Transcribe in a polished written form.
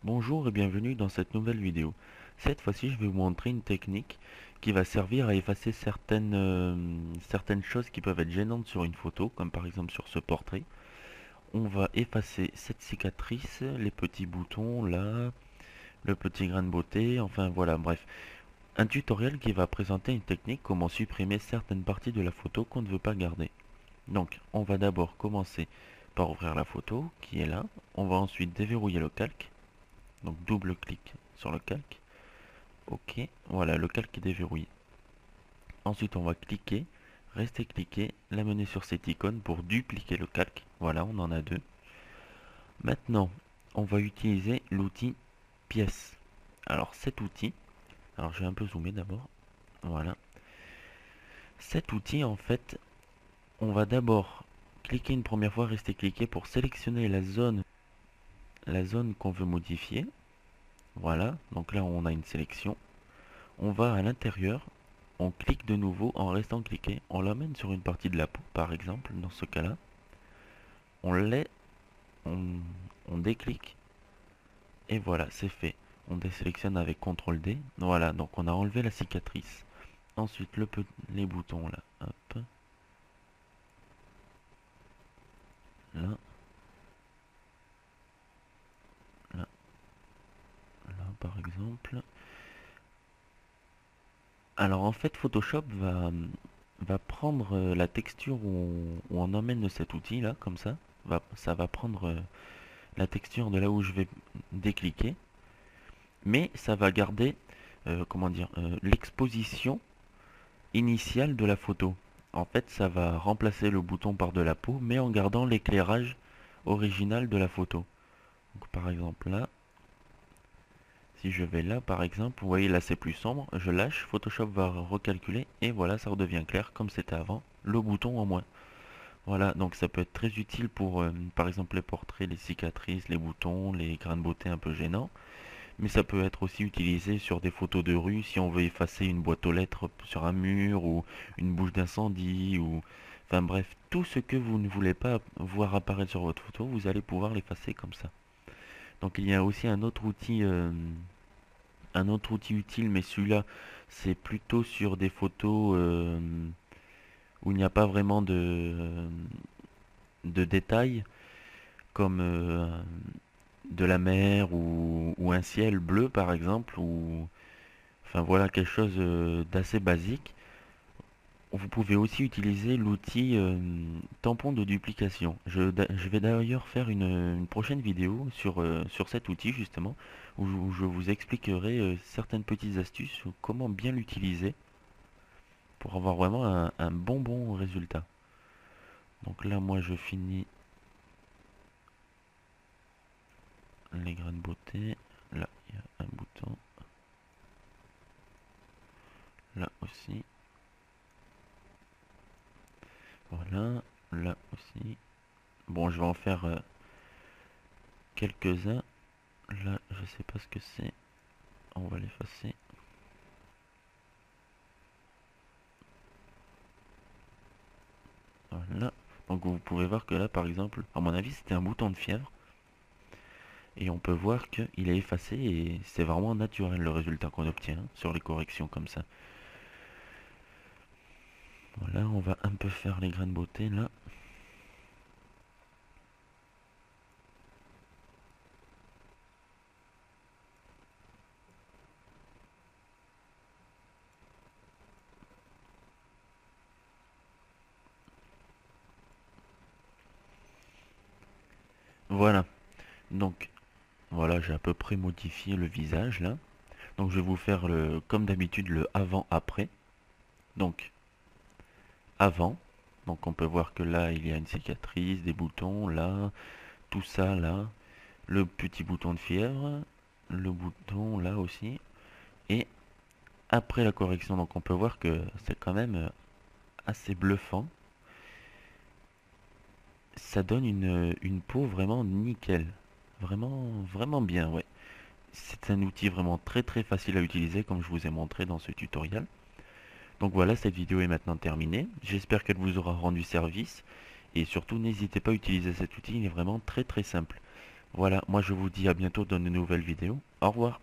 Bonjour et bienvenue dans cette nouvelle vidéo. Cette fois-ci, je vais vous montrer une technique qui va servir à effacer certaines choses qui peuvent être gênantes sur une photo, comme par exemple sur ce portrait. On va effacer cette cicatrice, les petits boutons là, le petit grain de beauté, enfin voilà, bref. Un tutoriel qui va présenter une technique comment supprimer certaines parties de la photo qu'on ne veut pas garder. Donc, on va d'abord commencer par ouvrir la photo qui est là. On va ensuite déverrouiller le calque. Donc double clic sur le calque. Ok, voilà, le calque est déverrouillé. Ensuite, on va cliquer, rester cliqué, l'amener sur cette icône pour dupliquer le calque. Voilà, on en a deux. Maintenant, on va utiliser l'outil pièce. Alors cet outil, alors je vais un peu zoomer d'abord. Voilà. Cet outil, en fait, on va d'abord cliquer une première fois, rester cliqué pour sélectionner la zone qu'on veut modifier. Voilà, donc là on a une sélection. On va à l'intérieur, on clique de nouveau en restant cliqué, on l'amène sur une partie de la peau par exemple, dans ce cas-là. On déclique et voilà, c'est fait. On désélectionne avec CTRL D. Voilà, donc on a enlevé la cicatrice. Ensuite les boutons là, hop, là, là, là par exemple. Alors en fait Photoshop va prendre la texture où on emmène cet outil là, comme ça. Ça va prendre la texture de là où je vais décliquer. Mais ça va garder, comment dire, l'exposition initiale de la photo. En fait ça va remplacer le bouton par de la peau, mais en gardant l'éclairage original de la photo. Donc par exemple là, si je vais là par exemple, vous voyez là c'est plus sombre, je lâche, Photoshop va recalculer et voilà ça redevient clair comme c'était avant, le bouton en moins. Voilà, donc ça peut être très utile pour par exemple les portraits, les cicatrices, les boutons, les grains de beauté un peu gênants. Mais ça peut être aussi utilisé sur des photos de rue si on veut effacer une boîte aux lettres sur un mur ou une bouche d'incendie ou... Enfin bref, tout ce que vous ne voulez pas voir apparaître sur votre photo, vous allez pouvoir l'effacer comme ça. Donc il y a aussi un autre outil utile, mais celui-là c'est plutôt sur des photos où il n'y a pas vraiment de détails, comme de la mer ou un ciel bleu par exemple, ou enfin voilà quelque chose d'assez basique. Vous pouvez aussi utiliser l'outil tampon de duplication. Je vais d'ailleurs faire une prochaine vidéo sur cet outil justement, où je vous expliquerai certaines petites astuces sur comment bien l'utiliser pour avoir vraiment un bon résultat. Donc là moi je finis les grains de beauté. Là il y a un bouton. Là aussi. Voilà. Là aussi. Bon, je vais en faire quelques-uns. Là, je sais pas ce que c'est. On va l'effacer. Voilà. Donc vous pouvez voir que là, par exemple, à mon avis, c'était un bouton de fièvre. Et on peut voir qu'il est effacé et c'est vraiment naturel le résultat qu'on obtient sur les corrections comme ça. Voilà, on va un peu faire les grains de beauté là. Voilà. Donc, voilà, j'ai à peu près modifié le visage là. Donc je vais vous faire comme d'habitude le avant-après. Donc, avant. Donc on peut voir que là il y a une cicatrice, des boutons là, tout ça là, le petit bouton de fièvre, le bouton là aussi. Et après la correction, donc on peut voir que c'est quand même assez bluffant. Ça donne une peau vraiment nickel. Vraiment bien, ouais. C'est un outil vraiment très facile à utiliser comme je vous ai montré dans ce tutoriel. Donc voilà, cette vidéo est maintenant terminée. J'espère qu'elle vous aura rendu service. Et surtout, n'hésitez pas à utiliser cet outil, il est vraiment très très simple. Voilà, moi je vous dis à bientôt dans de nouvelles vidéos. Au revoir.